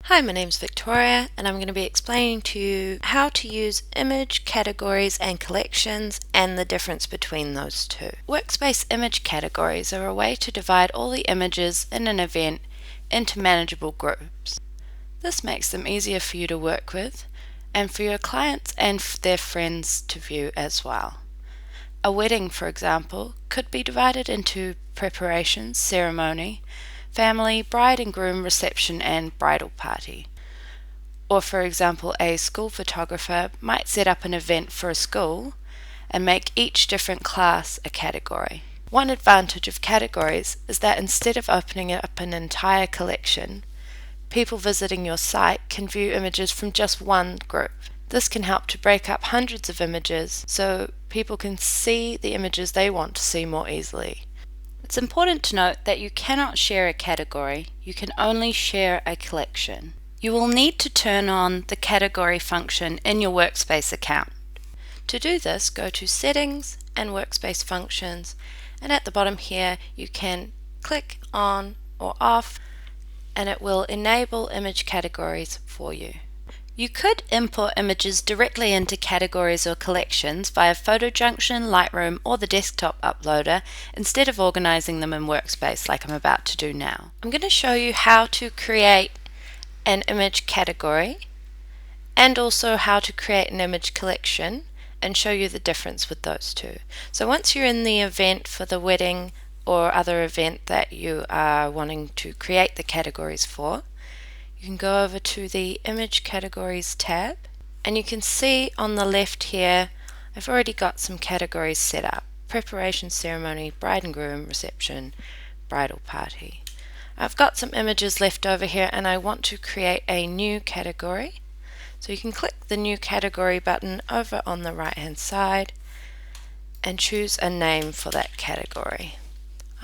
Hi, my name's Victoria and I'm going to be explaining to you how to use image categories and collections and the difference between those two. Workspace image categories are a way to divide all the images in an event into manageable groups. This makes them easier for you to work with and for your clients and their friends to view as well. A wedding, for example, could be divided into preparation, ceremony, family, bride and groom, reception, and bridal party. Or, for example, a school photographer might set up an event for a school and make each different class a category. One advantage of categories is that instead of opening up an entire collection, people visiting your site can view images from just one group. This can help to break up hundreds of images so people can see the images they want to see more easily. It's important to note that you cannot share a category, you can only share a collection. You will need to turn on the category function in your Workspace account. To do this, go to Settings and Workspace Functions, and at the bottom here you can click on or off and it will enable image categories for you. You could import images directly into categories or collections via PhotoJunction, Lightroom, or the desktop uploader instead of organizing them in Workspace like I'm about to do now. I'm going to show you how to create an image category and also how to create an image collection and show you the difference with those two. So once you're in the event for the wedding or other event that you are wanting to create the categories for, you can go over to the Image Categories tab and you can see on the left here I've already got some categories set up: preparation, ceremony, bride and groom, reception, bridal party. I've got some images left over here and I want to create a new category. So you can click the New Category button over on the right hand side and choose a name for that category.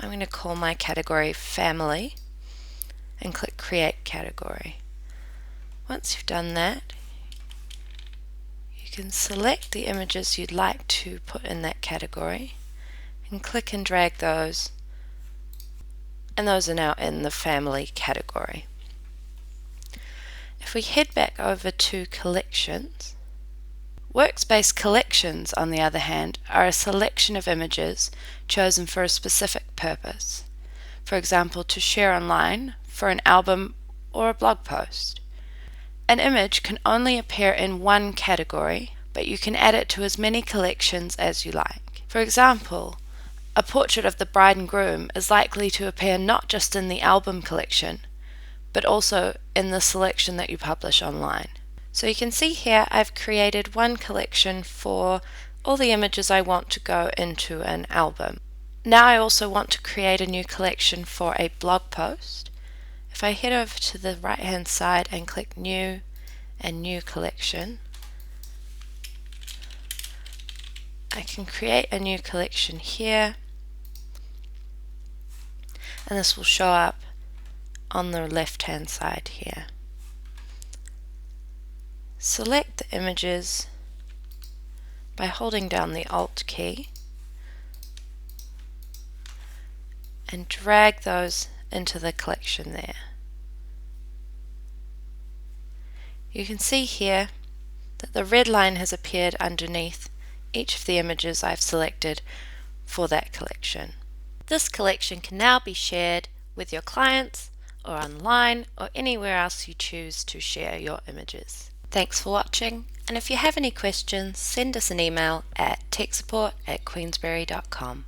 I'm going to call my category Family and click Create Category. Once you've done that, you can select the images you'd like to put in that category and click and drag those, and those are now in the Family category. If we head back over to Collections, Workspace Collections, on the other hand, are a selection of images chosen for a specific purpose. For example, to share online, for an album, or a blog post. An image can only appear in one category, but you can add it to as many collections as you like. For example, a portrait of the bride and groom is likely to appear not just in the album collection, but also in the selection that you publish online. So you can see here I've created one collection for all the images I want to go into an album. Now I also want to create a new collection for a blog post. If I head over to the right hand side and click New and New Collection, I can create a new collection here, and this will show up on the left hand side here. Select the images by holding down the Alt key and drag those into the collection there. You can see here that the red line has appeared underneath each of the images I've selected for that collection. This collection can now be shared with your clients or online or anywhere else you choose to share your images. Thanks for watching, and if you have any questions, send us an email at techsupport@queensberry.com.